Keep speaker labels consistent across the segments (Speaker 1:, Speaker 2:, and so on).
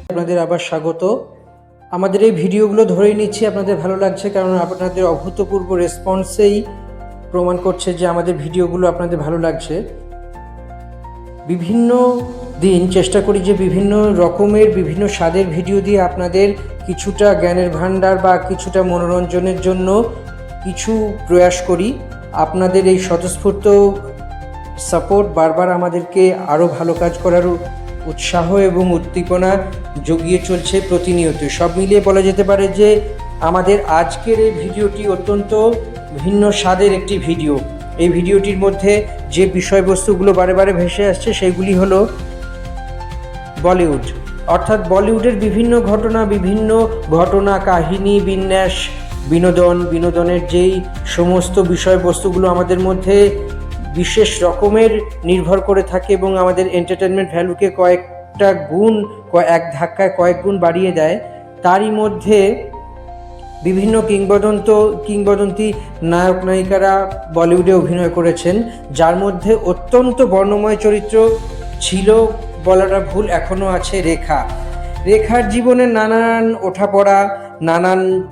Speaker 1: আপনাদের আবার স্বাগত। আমাদের এই ভিডিওগুলো ধরেই নিচ্ছি আপনাদের ভালো লাগছে, কারণ আপনাদের অভূতপূর্ব রেসপন্সেই প্রমাণ করছে যে আমাদের ভিডিওগুলো আপনাদের ভালো লাগছে। বিভিন্ন দিন চেষ্টা করি যে বিভিন্ন রকমের বিভিন্ন স্বাদের ভিডিও দিয়ে আপনাদের কিছুটা জ্ঞানের ভাণ্ডার বা কিছুটা মনোরঞ্জনের জন্য কিছু প্রয়াস করি। আপনাদের এই স্বতঃস্ফূর্ত সাপোর্ট বারবার আমাদেরকে আরও ভালো কাজ করার উৎসাহ এবং উদ্দীপনা জুগিয়ে চলছে প্রতিনিয়ত। সব মিলিয়ে বলা যেতে পারে যে আমাদের আজকের এই ভিডিওটি অত্যন্ত ভিন্ন স্বাদের একটি ভিডিও। এই ভিডিওটির মধ্যে যে বিষয়বস্তুগুলো বারে বারে ভেসে আসছে সেগুলি হলো বলিউড, অর্থাৎ বলিউডের বিভিন্ন ঘটনা, কাহিনী, বিন্যাস, বিনোদনের যেই সমস্ত বিষয়বস্তুগুলো আমাদের মধ্যে বিশেষ রকমের নির্ভর করে থাকে এবং আমাদের এন্টারটেনমেন্ট ভ্যালুকে এক ধাক্কায় কয়েক গুণ বাড়িয়ে দেয়। তারই মধ্যে বিভিন্ন কিংবদন্তি নায়ক নায়িকারা বলিউডে অভিনয় করেছেন, যার মধ্যে অত্যন্ত বর্ণময় চরিত্র ছিল বলাটা ভুল, এখনও আছে রেখার জীবনের নানান ওঠাপড়া,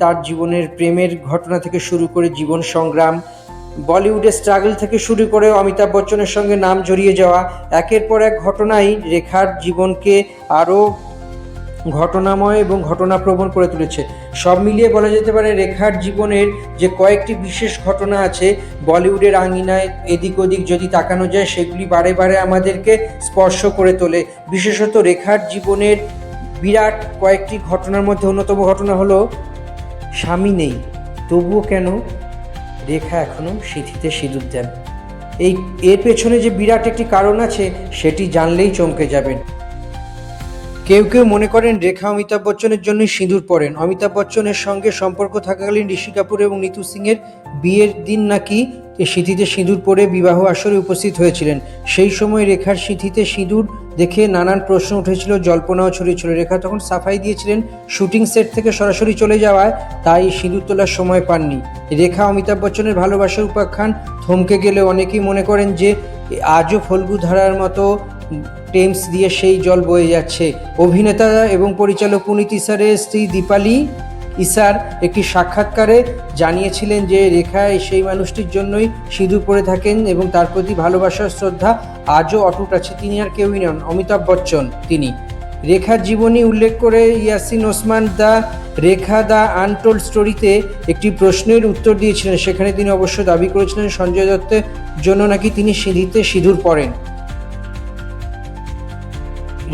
Speaker 1: তার জীবনের প্রেমের ঘটনা থেকে শুরু করে জীবন সংগ্রাম, বলিউডের স্ট্রাগল থেকে শুরু করে অমিতাভ বচ্চনের সঙ্গে নাম জড়িয়ে যাওয়া, একের পর এক ঘটনাই রেখার জীবনকে আরও ঘটনাময় এবং ঘটনাপ্রবণ করে তুলেছে। সব মিলিয়ে বলা যেতে পারে রেখার জীবনের যে কয়েকটি বিশেষ ঘটনা আছে বলিউডের আঙিনায় এদিক ওদিক যদি তাকানো যায়, সেগুলি বারে বারে আমাদেরকে স্পর্শ করে তোলে। বিশেষত রেখার জীবনের বিরাট কয়েকটি ঘটনার মধ্যে অন্যতম ঘটনা হলো স্বামী নেই তবুও কেন রেখা এখনও সিঁথিতে সিঁদুর দেন। এর পেছনে যে বিরাট একটি কারণ আছে সেটি জানলেই চমকে যাবেন। কেউ কেউ মনে করেন রেখা অমিতাভ বচ্চনের জন্যই সিঁদুর পরেন। অমিতাভ বচ্চনের সঙ্গে সম্পর্ক থাকাকালীন ঋষি কাপুর এবং নিতু সিংয়ের বিয়ের দিন নাকি সিঁথিতে সিঁদুর পরে বিবাহ আসরে উপস্থিত হয়েছিলেন। সেই সময় রেখার সিঁথিতে সিঁদুর দেখে নানান প্রশ্ন উঠেছিল, জল্পনাও ছড়িয়েছিল। রেখা তখন সাফাই দিয়েছিলেন শুটিং সেট থেকে সরাসরি চলে যাওয়ায় তাই সিঁদুর তোলার সময় পাননি। রেখা অমিতাভ বচ্চনের ভালোবাসার উপাখ্যান থমকে গেলে অনেকেই মনে করেন যে আজও ফল্গু ধারার মতো টেমস দিয়ে সেই জল বয়ে যাচ্ছে। অভিনেতা এবং পরিচালক পুনিত ইসারের স্ত্রী দীপালি ইসার একটি সাক্ষাৎকারে জানিয়েছিলেন যে রেখা সেই মানুষটির জন্যই সিঁদুর পরে থাকেন এবং তার প্রতি ভালোবাসার শ্রদ্ধা আজও অটুট আছে। তিনি আর কেউই নন, অমিতাভ বচ্চন। তিনি রেখার জীবনী উল্লেখ করে ইয়াসিন ওসমান রেখা দ্য আনটোল্ড স্টোরিতে একটি প্রশ্নের উত্তর দিয়েছিলেন। সেখানে তিনি অবশ্য দাবি করেছিলেন সঞ্জয় দত্তের জন্য নাকি তিনি সিঁথিতে সিঁদুর পরেন।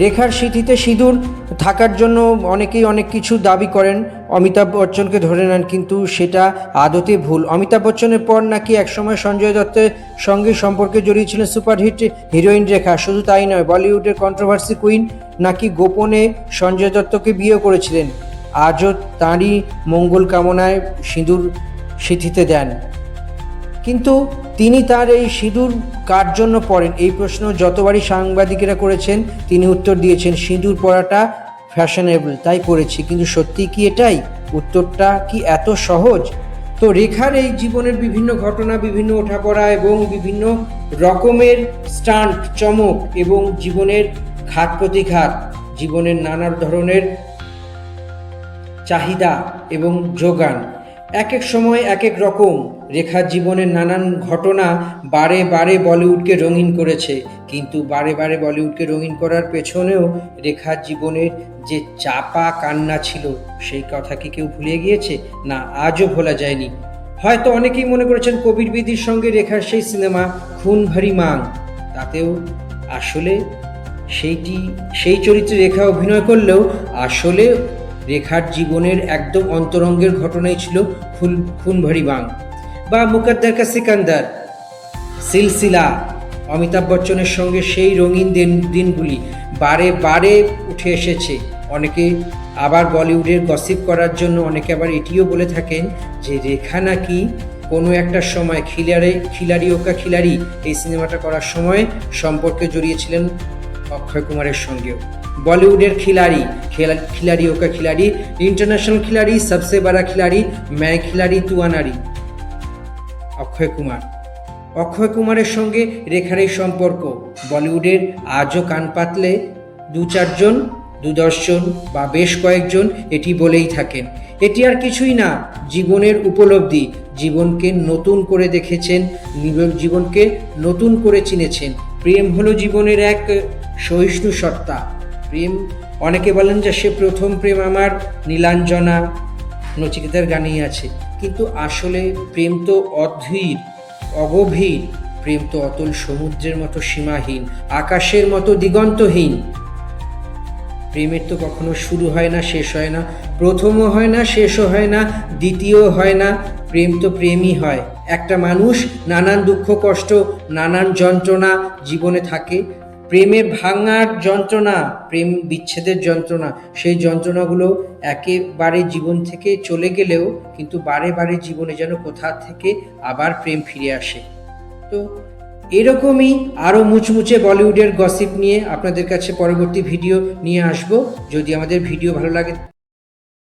Speaker 1: রেখার সিঁথিতে সিঁদুর থাকার জন্য অনেকেই অনেক কিছু দাবি করেন, অমিতাভ বচ্চনকে ধরে নেন, কিন্তু সেটা আদতে ভুল। অমিতাভ বচ্চনের পর নাকি একসময় সঞ্জয় দত্তের সঙ্গে সম্পর্কে জড়িয়েছিলেন সুপারহিট হিরোইন রেখা। শুধু তাই নয়, বলিউডের কন্ট্রোভার্সি কুইন নাকি গোপনে সঞ্জয় দত্তকে বিয়ে করেছিলেন। আজও তাঁরই মঙ্গল কামনায় সিঁদুর সিঁথিতে দেন। কিন্তু তিনি তার এই সিঁদুর কার জন্য পরেন এই প্রশ্ন যতবারই সাংবাদিকেরা করেছেন, তিনি উত্তর দিয়েছেন সিঁদুর পরাটা ফ্যাশনেবল তাই পরেছি। কিন্তু সত্যি কি এটাই? উত্তরটা কি এত সহজ? তো রেখার এই জীবনের বিভিন্ন ঘটনা, বিভিন্ন ওঠাপড়া এবং বিভিন্ন রকমের স্টান্ট, চমক এবং জীবনের ঘাত প্রতিঘাত, জীবনের নানা ধরনের চাহিদা এবং যোগান, এক এক সময় এক এক রকম রেখার জীবনের নানান ঘটনা বারে বারে বলিউডকে রঙিন করেছে। কিন্তু বারে বারে বলিউডকে রঙিন করার পেছনেও রেখার জীবনের যে চাপা কান্না ছিল, সেই কথা কি কেউ ভুলে গিয়েছে? না, আজও ভোলা যায়নি। হয়তো অনেকেই মনে করেছেন কবির বিদির সঙ্গে রেখার সেই সিনেমা খুন ভরি মাং, তাতেও আসলে সেই চরিত্রে রেখা অভিনয় করলেও আসলে রেখার জীবনের একদম অন্তরঙ্গের ঘটনাই ছিল খুন ভরি মাং। বা মুকদ্দর কা সিকান্দার, সিলসিলা, অমিতাভ বচ্চনের সঙ্গে সেই রঙিন দিনগুলি বারে বারে উঠে এসেছে। অনেকে আবার বলিউডের গসিপ করার জন্য অনেকে আবার এটিও বলে থাকেন যে রেখা নাকি কোনো একটা সময় খিলাড়ি ওকা খিলাড়ি এই সিনেমাটা করার সময় সম্পর্কে জড়িয়েছিলেন অক্ষয় কুমারের সঙ্গেও। বলিউডের খিলাড়ি ওকা খিলাড়ি, ইন্টারন্যাশনাল খিলাড়ি, সবসে বড়া খিলাড়ি, मैं খিলাড়ি তু আনাড়ি, অক্ষয় কুমারের সঙ্গে রেখার এই সম্পর্ক বলিউডের আজও কান পাতলে 2-4 জন 2-10 জন বা বেশ কয়েকজন এটি বলেই থাকেন। এটি আর কিছুই না, জীবনের উপলব্ধি। জীবনকে নতুন করে দেখেছেন, জীবনকে নতুন করে চিনেছেন। প্রেম হলো জীবনের এক সহিষ্ণু সত্তা। প্রেম, অনেকে বলেন যে সে প্রথম প্রেম আমার নীলাঞ্জনা, নচিকেতার গানেই আছে, কিন্তু আসলে প্রেম তো অধীর, অগভীর। প্রেম তো অতল সমুদ্রের মতো সীমাহীন, আকাশের মতো দিগন্তহীন। প্রেমের তো কখনো শুরু হয় না, শেষ হয় না, প্রথমও হয় না, শেষও হয় না, দ্বিতীয় হয় না। প্রেম তো প্রেমই হয়। একটা মানুষ নানান দুঃখ কষ্ট, নানান যন্ত্রণা জীবনে থাকে। প্রেমে ভাঙার যন্ত্রণা, প্রেম বিচ্ছেদের যন্ত্রণা, সেই যন্ত্রণাগুলো একেবারে জীবন থেকে চলে গেলেও কিন্তু বারে বারে জীবনে যেন কোথা থেকে আবার প্রেম ফিরে আসে। তো এরকমই আরও মুচমুচে বলিউডের গসিপ নিয়ে আপনাদের কাছে পরবর্তী ভিডিও নিয়ে আসব। যদি আমাদের ভিডিও ভালো লাগে